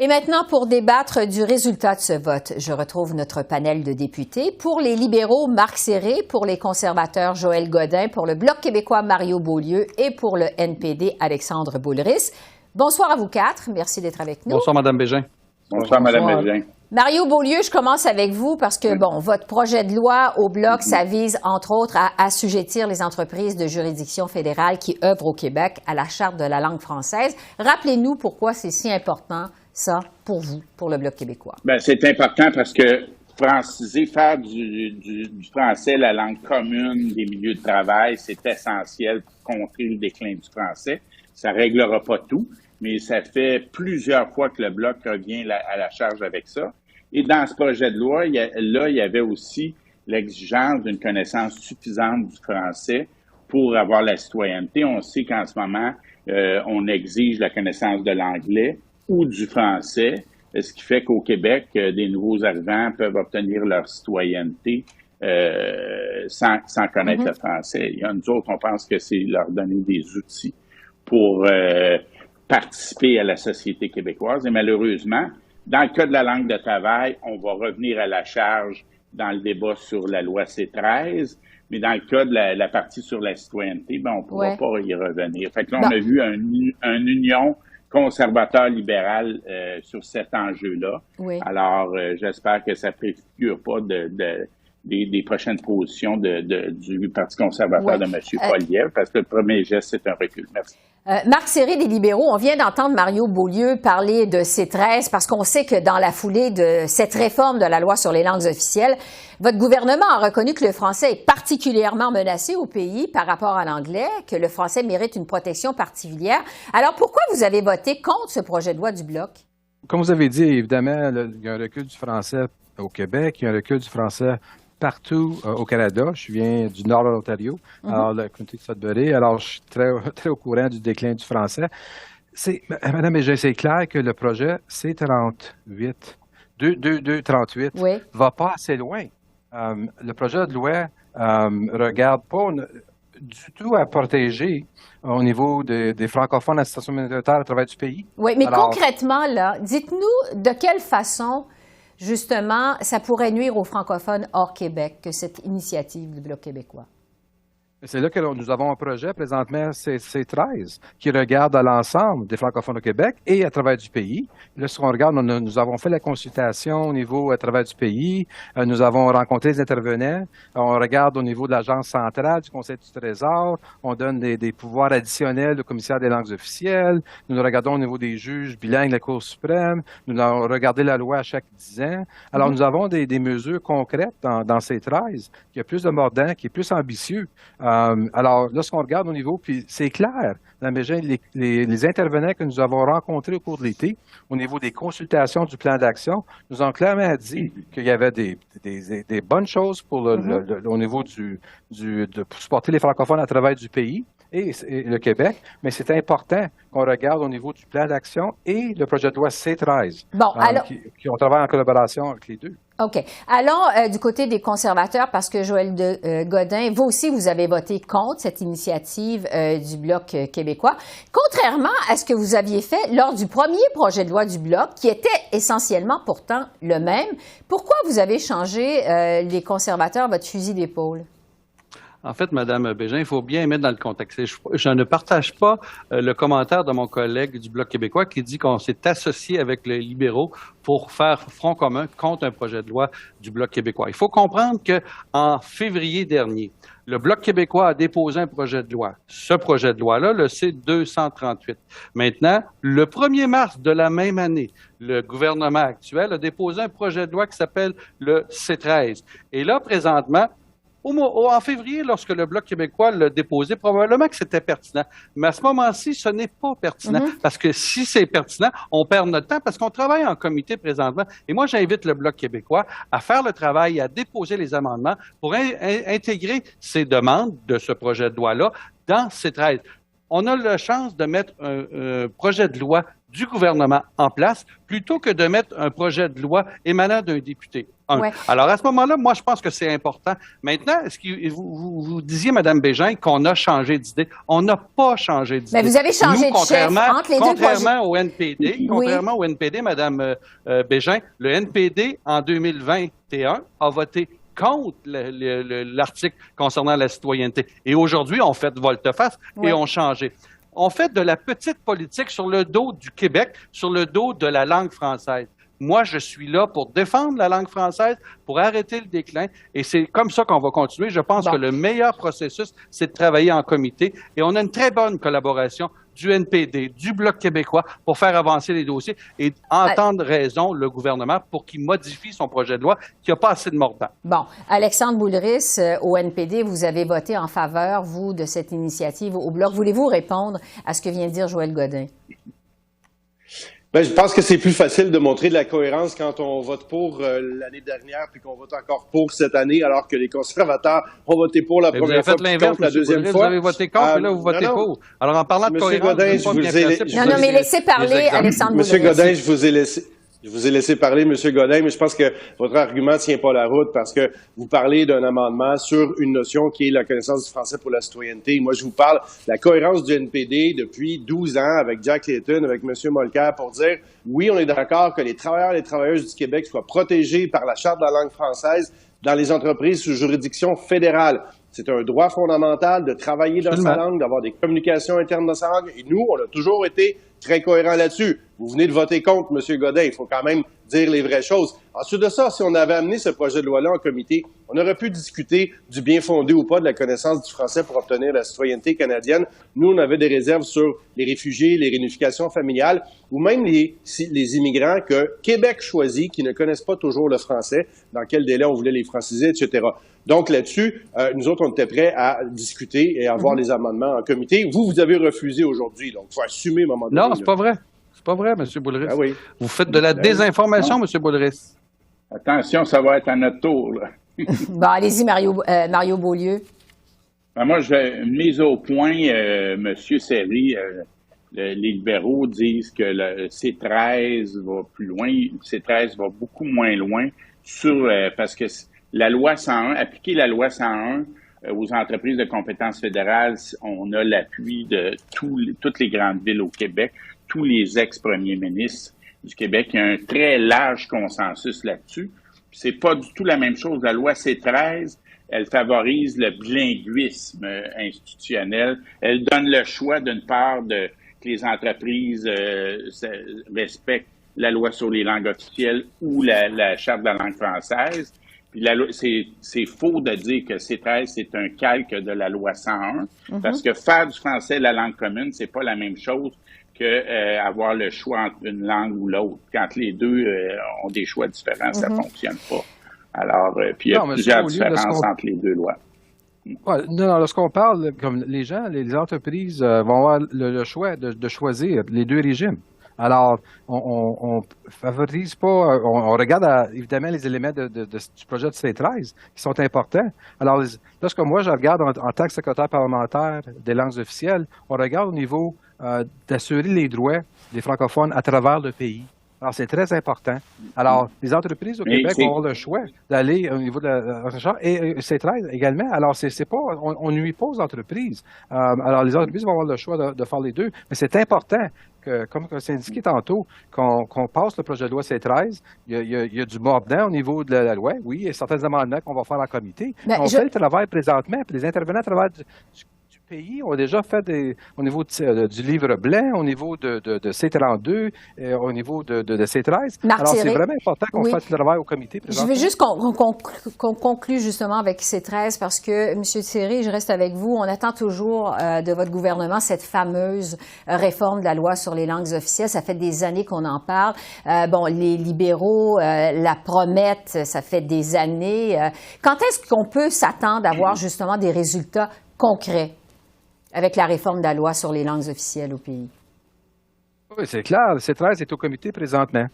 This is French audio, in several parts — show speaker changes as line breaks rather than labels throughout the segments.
Et maintenant, pour débattre du résultat de ce vote, je retrouve notre panel de députés. Pour les libéraux, Marc Serré, pour les conservateurs, Joël Godin, pour le Bloc québécois, Mario Beaulieu et pour le NPD, Alexandre Boulris. Bonsoir à vous quatre. Merci d'être avec nous.
Bonsoir, Mme Bégin.
Bonsoir, Mme Bégin.
Mario Beaulieu, je commence avec vous parce que, votre projet de loi au Bloc, ça vise, entre autres, à assujettir les entreprises de juridiction fédérale qui œuvrent au Québec à la Charte de la langue française. Rappelez-nous pourquoi c'est si important, ça, pour vous, pour le Bloc québécois.
Bien, c'est important parce que franciser, faire du français la langue commune des milieux de travail, c'est essentiel pour contrer le déclin du français. Ça ne réglera pas tout, mais ça fait plusieurs fois que le Bloc revient à la charge avec ça. Et dans ce projet de loi, il y avait aussi l'exigence d'une connaissance suffisante du français pour avoir la citoyenneté. On sait qu'en ce moment, on exige la connaissance de l'anglais ou du français, ce qui fait qu'au Québec, des nouveaux arrivants peuvent obtenir leur citoyenneté sans connaître le français. Nous autres, on pense que c'est leur donner des outils pour participer à la société québécoise. Et malheureusement, dans le cas de la langue de travail, on va revenir à la charge dans le débat sur la loi C-13, mais dans le cas de la partie sur la citoyenneté, on ne pourra pas y revenir. Fait que là, on a vu une union conservateur-libéral sur cet enjeu-là. Oui. Alors, j'espère que ça ne préfigure pas des prochaines positions du Parti conservateur de M. Poilievre, parce que le premier geste, c'est un recul. Merci.
Marc Serré des libéraux, on vient d'entendre Mario Beaulieu parler de C-13 parce qu'on sait que dans la foulée de cette réforme de la loi sur les langues officielles, votre gouvernement a reconnu que le français est particulièrement menacé au pays par rapport à l'anglais, que le français mérite une protection particulière. Alors, pourquoi vous avez voté contre ce projet de loi du Bloc?
Comme vous avez dit, évidemment, il y a un recul du français au Québec, il y a un recul du français partout au Canada. Je viens du nord de l'Ontario, alors le comté de Sudbury. Alors, je suis très, très au courant du déclin du français. Madame Bégin, c'est clair que le projet C-38, 238, va pas assez loin. Le projet de loi regarde pas du tout à protéger au niveau des francophones à la situation militaire à travers du pays.
Oui, mais concrètement, là, dites-nous de quelle façon justement, ça pourrait nuire aux francophones hors Québec que cette initiative du Bloc québécois.
C'est là que nous avons un projet présentement, C-13, qui regarde à l'ensemble des francophones au Québec et à travers du pays. Là, ce qu'on regarde, nous avons fait la consultation au niveau à travers du pays. Nous avons rencontré les intervenants. On regarde au niveau de l'Agence centrale du Conseil du Trésor. On donne des pouvoirs additionnels au commissaire des langues officielles. Nous regardons au niveau des juges bilingues de la Cour suprême. Nous avons regardé la loi à chaque 10 ans. Alors, nous avons des mesures concrètes dans C-13 qui est plus de mordant, qui est plus ambitieux. Alors, là, ce qu'on regarde au niveau, puis c'est clair, Mme Bégin, les intervenants que nous avons rencontrés au cours de l'été, au niveau des consultations du plan d'action, nous ont clairement dit qu'il y avait des bonnes choses pour au niveau de supporter les francophones à travers du pays et le Québec, mais c'est important qu'on regarde au niveau du plan d'action et le projet de loi C-13, qui ont travaillé en collaboration avec les deux.
OK. Allons du côté des conservateurs, parce que Joël Godin, vous aussi, vous avez voté contre cette initiative du Bloc québécois, contrairement à ce que vous aviez fait lors du premier projet de loi du Bloc, qui était essentiellement pourtant le même. Pourquoi vous avez changé, les conservateurs, votre fusil d'épaule?
En fait, Mme Bégin, il faut bien mettre dans le contexte. Je ne partage pas le commentaire de mon collègue du Bloc québécois qui dit qu'on s'est associé avec les libéraux pour faire front commun contre un projet de loi du Bloc québécois. Il faut comprendre qu'en février dernier, le Bloc québécois a déposé un projet de loi. Ce projet de loi-là, le C-238. Maintenant, le 1er mars de la même année, le gouvernement actuel a déposé un projet de loi qui s'appelle le C-13. Et là, présentement, en février, lorsque le Bloc québécois l'a déposé, probablement que c'était pertinent. Mais à ce moment-ci, ce n'est pas pertinent. Parce que si c'est pertinent, on perd notre temps parce qu'on travaille en comité présentement. Et moi, j'invite le Bloc québécois à faire le travail, à déposer les amendements pour intégrer ces demandes de ce projet de loi-là dans C-13. On a la chance de mettre un projet de loi du gouvernement en place plutôt que de mettre un projet de loi émanant d'un député. un.
Ouais.
Alors, à ce moment-là, moi, je pense que c'est important. Maintenant, est-ce que vous disiez, Mme Bégin, qu'on a changé d'idée? On n'a pas changé d'idée.
Mais vous avez changé de chef entre les deux
Contrairement au NPD, contrairement au NPD, Mme Bégin, le NPD, en 2021, a voté contre l'article concernant la citoyenneté. Et aujourd'hui, on fait volte-face et on changé. On fait de la petite politique sur le dos du Québec, sur le dos de la langue française. Moi, je suis là pour défendre la langue française, pour arrêter le déclin, et c'est comme ça qu'on va continuer. Je pense que le meilleur processus, c'est de travailler en comité, et on a une très bonne collaboration du NPD, du Bloc québécois, pour faire avancer les dossiers et entendre raison le gouvernement pour qu'il modifie son projet de loi qui n'a pas assez de mordant.
Bon, Alexandre Boulris, au NPD, vous avez voté en faveur, vous, de cette initiative au Bloc. Voulez-vous répondre à ce que vient de dire Joël Godin?
Ben, je pense que c'est plus facile de montrer de la cohérence quand on vote pour l'année dernière puis qu'on vote encore pour cette année, alors que les conservateurs ont voté pour la première fois puis contre la deuxième fois.
Vous avez voté contre et là, vous votez pour. Alors, en parlant de cohérence,
Godin,
mais laissez parler Alexandre Boulris.
Monsieur Godin, je vous ai laissé parler, Monsieur Godin, mais je pense que votre argument ne tient pas la route parce que vous parlez d'un amendement sur une notion qui est la connaissance du français pour la citoyenneté. Moi, je vous parle de la cohérence du NPD depuis 12 ans avec Jack Layton, avec Monsieur Molker, pour dire, oui, on est d'accord que les travailleurs et les travailleuses du Québec soient protégés par la Charte de la langue française dans les entreprises sous juridiction fédérale. C'est un droit fondamental de travailler dans sa langue, d'avoir des communications internes dans sa langue. Et nous, on a toujours été très cohérents là-dessus. Vous venez de voter contre, M. Godin. Il faut quand même dire les vraies choses. Ensuite de ça, si on avait amené ce projet de loi-là en comité, on aurait pu discuter du bien fondé ou pas de la connaissance du français pour obtenir la citoyenneté canadienne. Nous, on avait des réserves sur les réfugiés, les réunifications familiales ou même les immigrants que Québec choisit qui ne connaissent pas toujours le français, dans quel délai on voulait les franciser, etc. Donc là-dessus, nous autres, on était prêts à discuter et à avoir les amendements en comité. Vous avez refusé aujourd'hui, donc il faut assumer à un moment donné.
Non, c'est pas vrai. C'est pas vrai, M. Boulris.
Ah oui.
Vous faites de la désinformation, M. Boulris.
Attention, ça va être à notre tour, là.
Bon, allez-y, Mario Beaulieu.
Ben moi, je vais mise au point, M. Serry, les libéraux disent que le C13 va plus loin. Le C13 va beaucoup moins loin parce que la loi 101, appliquer la loi 101 aux entreprises de compétences fédérales, on a l'appui de toutes les grandes villes au Québec, tous les ex-premiers ministres du Québec. Il y a un très large consensus là-dessus. C'est pas du tout la même chose. La loi C13, elle favorise le bilinguisme institutionnel. Elle donne le choix, d'une part, que les entreprises respectent la loi sur les langues officielles ou la Charte de la langue française. Puis c'est faux de dire que C13, c'est un calque de la loi 101, parce que faire du français la langue commune, c'est pas la même chose que avoir le choix entre une langue ou l'autre. Quand les deux ont des choix différents, ça fonctionne pas. Alors, puis il y a plusieurs différences entre les deux lois.
Ouais, non, lorsqu'on parle, comme les gens, les entreprises vont avoir le choix de choisir les deux régimes. Alors, on favorise pas, on regarde évidemment les éléments du projet de C13 qui sont importants. Alors, lorsque moi je regarde en tant que secrétaire parlementaire des langues officielles, on regarde au niveau d'assurer les droits des francophones à travers le pays. Alors, c'est très important. Alors, les entreprises au Québec vont avoir le choix d'aller au niveau de la et C13 également. Alors, c'est pas, on nuit pas aux entreprises. Alors, les entreprises vont avoir le choix de faire les deux. Mais c'est important que, comme c'est indiqué tantôt, qu'on passe le projet de loi C13. Il y a du mordant au niveau de la loi. Oui, il y a certains amendements qu'on va faire en comité. Mais on fait le travail présentement. Puis les intervenants à travers du pays ont déjà fait au niveau du livre blanc, au niveau de C32, au niveau de C13.
Marc
Alors,
Thierry,
c'est vraiment important qu'on fasse le travail au comité présentement.
Je veux juste qu'on conclue justement avec C13 parce que, M. Thierry, je reste avec vous. On attend toujours de votre gouvernement cette fameuse réforme de la loi sur les langues officielles. Ça fait des années qu'on en parle. Bon, les libéraux la promettent, ça fait des années. Quand est-ce qu'on peut s'attendre à voir justement des résultats concrets avec la réforme de la loi sur les langues officielles au pays?
Oui, c'est clair. Le C13 est au comité présentement.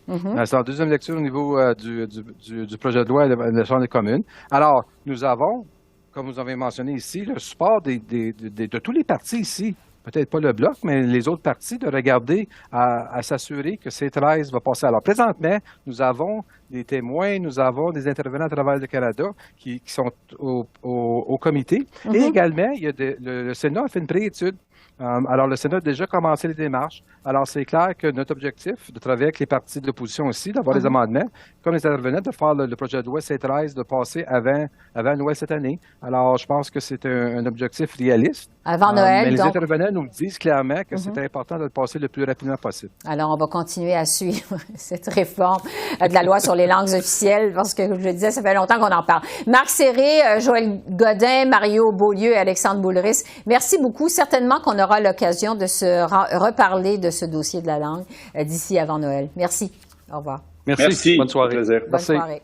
C'est en deuxième lecture au niveau du projet de loi de la Chambre des communes. Alors, nous avons, comme vous avez mentionné ici, le support de tous les partis ici peut-être pas le Bloc, mais les autres partis, de regarder à s'assurer que C-13 va passer. Alors, présentement, nous avons des témoins, nous avons des intervenants à travers le Canada qui sont au comité. Et également, il y a le Sénat a fait une préétude. Alors, le Sénat a déjà commencé les démarches. Alors, c'est clair que notre objectif, de travailler avec les partis de l'opposition aussi, d'avoir des amendements, comme les intervenants, de faire le projet de loi C-13, de passer avant Noël cette année. Alors, je pense que c'est un objectif réaliste.
Avant Noël,
mais les
donc.
intervenants nous disent clairement que c'est important de le passer le plus rapidement possible.
Alors, on va continuer à suivre cette réforme de la loi sur les langues officielles, parce que, comme je le disais, ça fait longtemps qu'on en parle. Marc Serré, Joël Godin, Mario Beaulieu et Alexandre Boulris, merci beaucoup. Certainement qu'on aura l'occasion de se reparler de ce dossier de la langue d'ici avant Noël. Merci. Au revoir.
Merci. Bonne soirée.
Plaisir.
Bonne soirée.